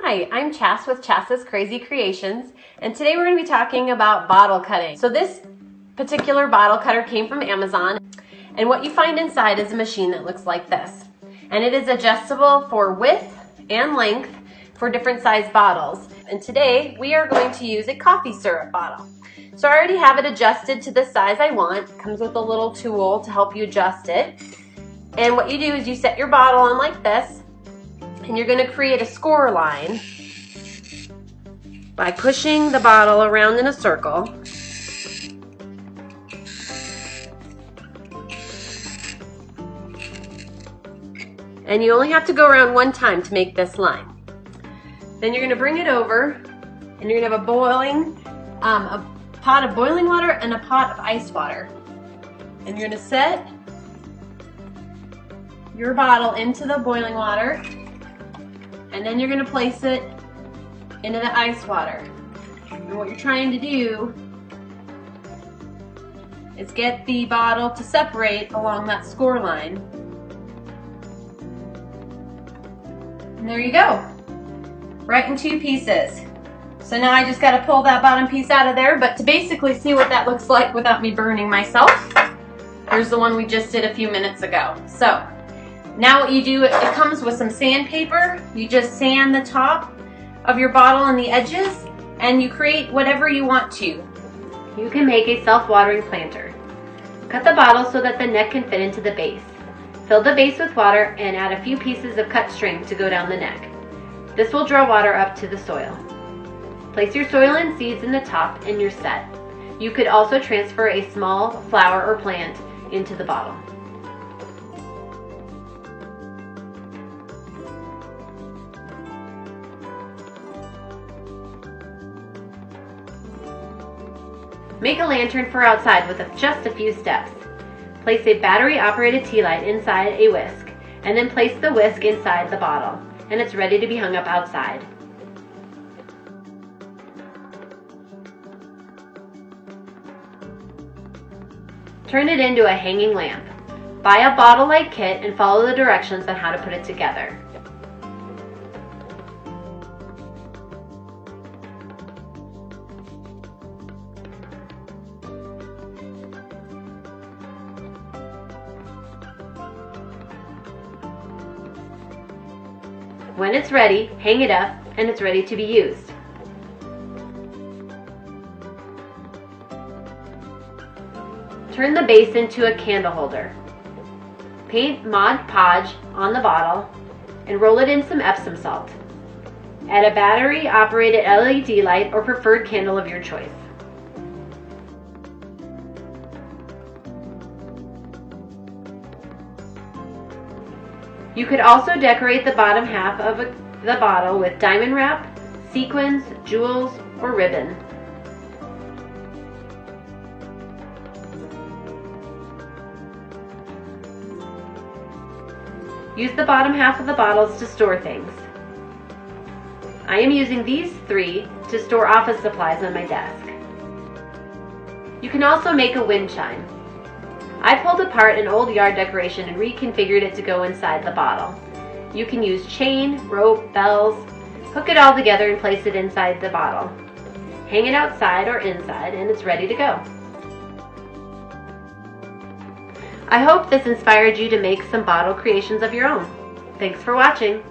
Hi, I'm Chas with Chas's Crazy Creations, and today we're going to be talking about bottle cutting. So this particular bottle cutter came from Amazon, and what you find inside is a machine that looks like this. And it is adjustable for width and length for different size bottles. And today we are going to use a coffee syrup bottle. So I already have it adjusted to the size I want. It comes with a little tool to help you adjust it. And what you do is you set your bottle on like this, and you're going to create a score line by pushing the bottle around in a circle. And you only have to go around one time to make this line. Then you're going to bring it over, and you're going to have a pot of boiling water and a pot of ice water. And you're going to set your bottle into the boiling water, and then you're going to place it into the ice water. And what you're trying to do is get the bottle to separate along that score line. And there you go, right in two pieces. So now I just got to pull that bottom piece out of there, but to basically see what that looks like without me burning myself, here's the one we just did a few minutes ago. So now what you do, it comes with some sandpaper. You just sand the top of your bottle and the edges, and you create whatever you want to. You can make a self-watering planter. Cut the bottle so that the neck can fit into the base. Fill the base with water and add a few pieces of cut string to go down the neck. This will draw water up to the soil. Place your soil and seeds in the top and you're set. You could also transfer a small flower or plant into the bottle. Make a lantern for outside with just a few steps. Place a battery-operated tea light inside a whisk, and then place the whisk inside the bottle, and it's ready to be hung up outside. Turn it into a hanging lamp. Buy a bottle light kit and follow the directions on how to put it together. When it's ready, hang it up and it's ready to be used. Turn the base into a candle holder. Paint Mod Podge on the bottle and roll it in some Epsom salt. Add a battery-operated LED light or preferred candle of your choice. You could also decorate the bottom half of the bottle with diamond wrap, sequins, jewels, or ribbon. Use the bottom half of the bottles to store things. I am using these three to store office supplies on my desk. You can also make a wind chime. I pulled apart an old yard decoration and reconfigured it to go inside the bottle. You can use chain, rope, bells, hook it all together and place it inside the bottle. Hang it outside or inside and it's ready to go. I hope this inspired you to make some bottle creations of your own. Thanks for watching.